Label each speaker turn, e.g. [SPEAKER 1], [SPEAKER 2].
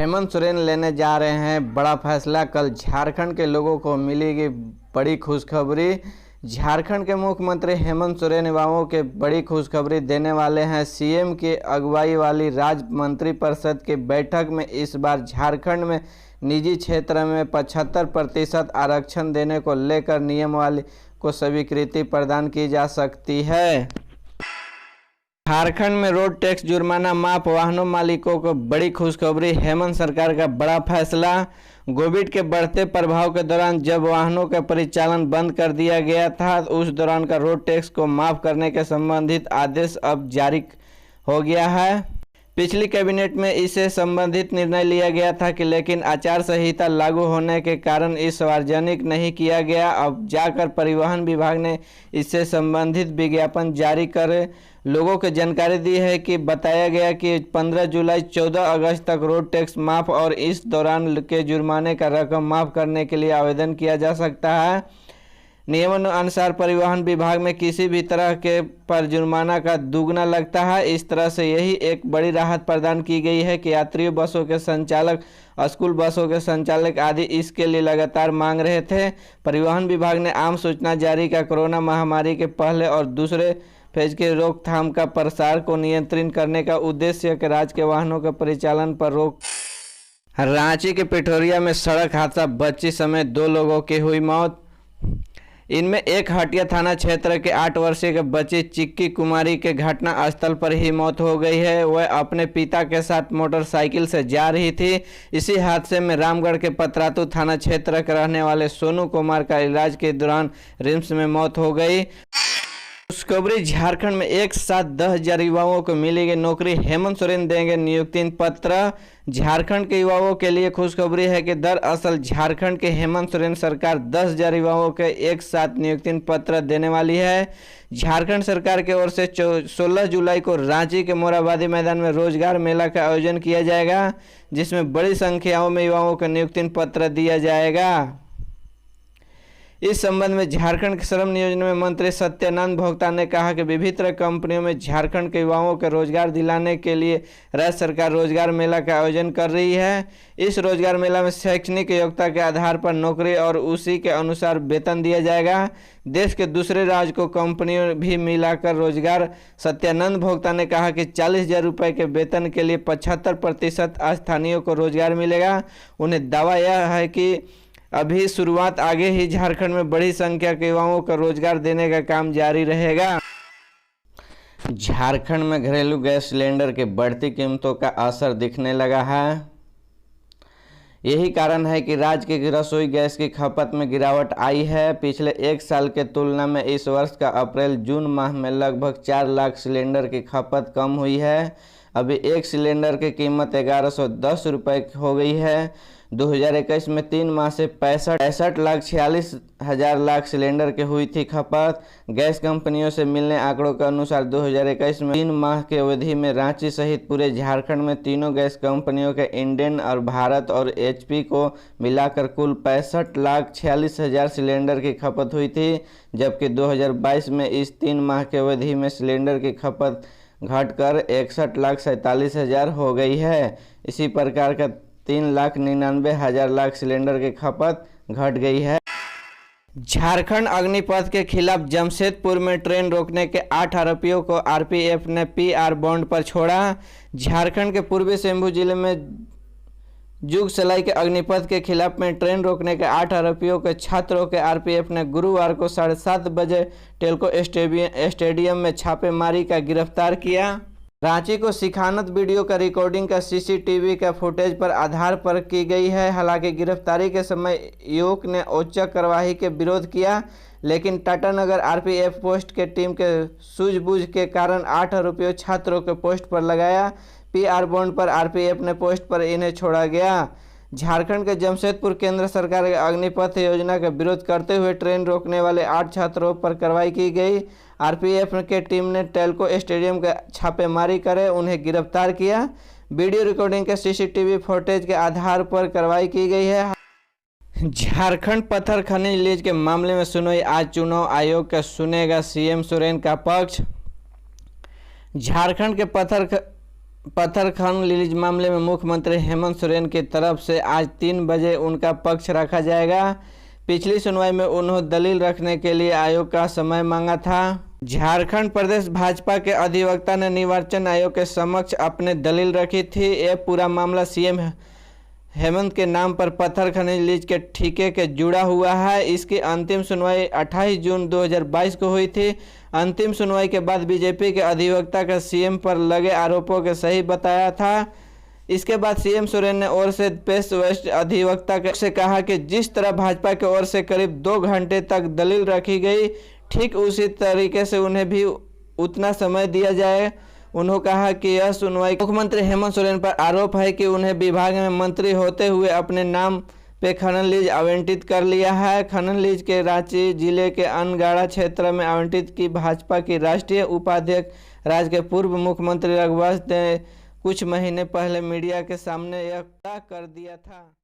[SPEAKER 1] हेमंत सोरेन लेने जा रहे हैं बड़ा फैसला। कल झारखंड के लोगों को मिलेगी बड़ी खुशखबरी। झारखंड के मुख्यमंत्री हेमंत सोरेन युवाओं के बड़ी खुशखबरी देने वाले हैं। सीएम की अगुवाई वाली राज्य मंत्रिपरिषद की बैठक में इस बार झारखंड में निजी क्षेत्र में 75% आरक्षण देने को लेकर नियमावली को स्वीकृति प्रदान की जा सकती है। झारखंड में रोड टैक्स जुर्माना माफ, वाहनों मालिकों को बड़ी खुशखबरी। हेमंत सरकार का बड़ा फैसला। कोविड के बढ़ते प्रभाव के दौरान जब वाहनों का परिचालन बंद कर दिया गया था, उस दौरान का रोड टैक्स को माफ करने के संबंधित आदेश अब जारी हो गया है। पिछली कैबिनेट में इससे संबंधित निर्णय लिया गया था लेकिन आचार संहिता लागू होने के कारण इस सार्वजनिक नहीं किया गया। अब जाकर परिवहन विभाग ने इससे संबंधित विज्ञापन जारी कर लोगों को जानकारी दी है कि बताया गया कि 15 जुलाई 14 अगस्त तक रोड टैक्स माफ और इस दौरान के जुर्माने का रकम माफ करने के लिए आवेदन किया जा सकता है। नियमानुसार परिवहन विभाग में किसी भी तरह के पर जुर्माना का दुगना लगता है। इस तरह से यही एक बड़ी राहत प्रदान की गई है कि यात्रियों बसों के संचालक, स्कूल बसों के संचालक आदि इसके लिए लगातार मांग रहे थे। परिवहन विभाग ने आम सूचना जारी का कोरोना महामारी के पहले और दूसरे फेज के रोकथाम का प्रसार को नियंत्रित करने का उद्देश्य के राज्य के वाहनों के परिचालन पर रोक। रांची के पिठोरिया में सड़क हादसा, बच्ची समेत 2 लोगों की हुई मौत। इनमें एक हटिया थाना क्षेत्र के 8 वर्षीय के बच्ची चिक्की कुमारी के घटना स्थल पर ही मौत हो गई है। वह अपने पिता के साथ मोटरसाइकिल से जा रही थी। इसी हादसे में रामगढ़ के पतरातू थाना क्षेत्र के रहने वाले सोनू कुमार का इलाज के दौरान रिम्स में मौत हो गई। खुशखबरी, झारखंड में एक साथ 10,000 युवाओं को मिलेगी नौकरी। हेमंत सोरेन देंगे नियुक्ति पत्र। झारखंड के युवाओं के लिए खुशखबरी है कि दरअसल झारखंड के हेमंत सोरेन सरकार 10,000 युवाओं के एक साथ नियुक्ति पत्र देने वाली है। झारखंड सरकार की ओर से 16 जुलाई को रांची के मोरहाबादी मैदान में रोजगार मेला का आयोजन किया जाएगा, जिसमें बड़ी संख्याओं में युवाओं को नियुक्ति पत्र दिया जाएगा। इस संबंध में झारखंड के श्रम नियोजन में मंत्री सत्यानंद भोक्ता ने कहा कि विभिन्न कंपनियों में झारखंड के युवाओं को रोजगार दिलाने के लिए राज्य सरकार रोजगार मेला का आयोजन कर रही है। इस रोजगार मेला में शैक्षणिक योग्यता के आधार पर नौकरी और उसी के अनुसार वेतन दिया जाएगा। देश के दूसरे राज्य को कंपनियों भी मिलाकर रोजगार। सत्यानंद भोक्ता ने कहा कि 40,000 रुपये के वेतन के लिए 75% स्थानीयों को रोजगार मिलेगा। उन्हें दावा यह है कि अभी शुरुआत, आगे ही झारखंड में बड़ी संख्या के युवाओं को रोजगार देने का काम जारी रहेगा। झारखंड में घरेलू गैस सिलेंडर की बढ़ती कीमतों का असर दिखने लगा है। यही कारण है कि राज्य की रसोई गैस की खपत में गिरावट आई है। पिछले 1 साल के तुलना में इस वर्ष का अप्रैल-जून माह में लगभग 4 लाख सिलेंडर की खपत कम हुई है। अभी एक सिलेंडर की कीमत 1110 रुपये हो गई है। 2021 में 3 माह से 65,46,000 लाख सिलेंडर की हुई थी खपत। गैस कंपनियों से मिलने आंकड़ों के अनुसार 2021 में 3 माह की अवधि में रांची सहित पूरे झारखंड में तीनों गैस कंपनियों के इंडेन और भारत और एचपी को मिलाकर कुल 65,46,000 सिलेंडर की खपत हुई थी, जबकि 2022 में इस 3 माह की अवधि में सिलेंडर की खपत घटकर 61,47,000 हो गई है। इसी प्रकार का 3,99,000 लाख सिलेंडर की खपत घट गई है। झारखंड अग्निपथ के खिलाफ जमशेदपुर में ट्रेन रोकने के 8 आरोपियों को आरपीएफ ने पीआर बॉन्ड पर छोड़ा। झारखंड के पूर्वी सिंहभूम जिले में जुगसलाई के अग्निपथ के खिलाफ में ट्रेन रोकने के 8 आरोपियों के छात्रों के आरपीएफ ने गुरुवार को 7:30 बजे टेल्को स्टेडियम में छापेमारी का गिरफ्तार किया। रांची को सिखानत वीडियो का रिकॉर्डिंग का सीसीटीवी का फुटेज पर आधार पर की गई है। हालांकि गिरफ्तारी के समय युवक ने औचक कार्रवाई के विरोध किया, लेकिन टाटानगर आरपीएफ पोस्ट के टीम के सूझबूझ के कारण 8 आरोपियों छात्रों के पोस्ट पर लगाया। पीआर बॉन्ड पर आरपीएफ ने पोस्ट पर इन्हें छोड़ा गया। झारखंड के जमशेदपुर केंद्र सरकार के अग्निपथ योजना का विरोध करते हुए ट्रेन रोकने वाले 8 छात्रों पर कार्रवाई की गई। आरपीएफ के टीम ने टेल्को स्टेडियम के छापेमारी करे उन्हें गिरफ्तार किया। वीडियो रिकॉर्डिंग के सीसीटीवी फुटेज के आधार पर कार्रवाई की गई है। झारखंड पत्थर खनिज लीज के मामले में सुनवाई आज चुनाव आयोग का सुनेगा सीएम सोरेन का पक्ष। झारखंड के पत्थर पत्थर खनन लीज मामले में मुख्यमंत्री हेमंत सोरेन की तरफ से आज 3 बजे उनका पक्ष रखा जाएगा। पिछली सुनवाई में उन्होंने दलील रखने के लिए आयोग का समय मांगा था। झारखंड प्रदेश भाजपा के अधिवक्ता ने निर्वाचन आयोग के समक्ष अपने दलील रखी थी। यह पूरा मामला सीएम हेमंत के नाम पर पत्थर खनन लीज के ठेके के जुड़ा हुआ है। इसकी अंतिम सुनवाई 28 जून 2022 को हुई थी। अंतिम सुनवाई के बाद बीजेपी के अधिवक्ता का सीएम पर लगे आरोपों के सही बताया था। इसके बाद सीएम सोरेन ने ओर से पेश वरिष्ठ अधिवक्ता से कहा कि जिस तरह भाजपा की ओर से करीब 2 घंटे तक दलील रखी गई, ठीक उसी तरीके से उन्हें भी उतना समय दिया जाए। उन्होंने कहा कि यह सुनवाई मुख्यमंत्री हेमंत सोरेन पर आरोप है कि उन्हें विभाग में मंत्री होते हुए अपने नाम पे खनन लीज आवंटित कर लिया है। खनन लीज के रांची जिले के अनगाड़ा क्षेत्र में आवंटित की भाजपा की राष्ट्रीय उपाध्यक्ष राज्य के पूर्व मुख्यमंत्री रघुवंश ने कुछ महीने पहले मीडिया के सामने यह कर दिया था।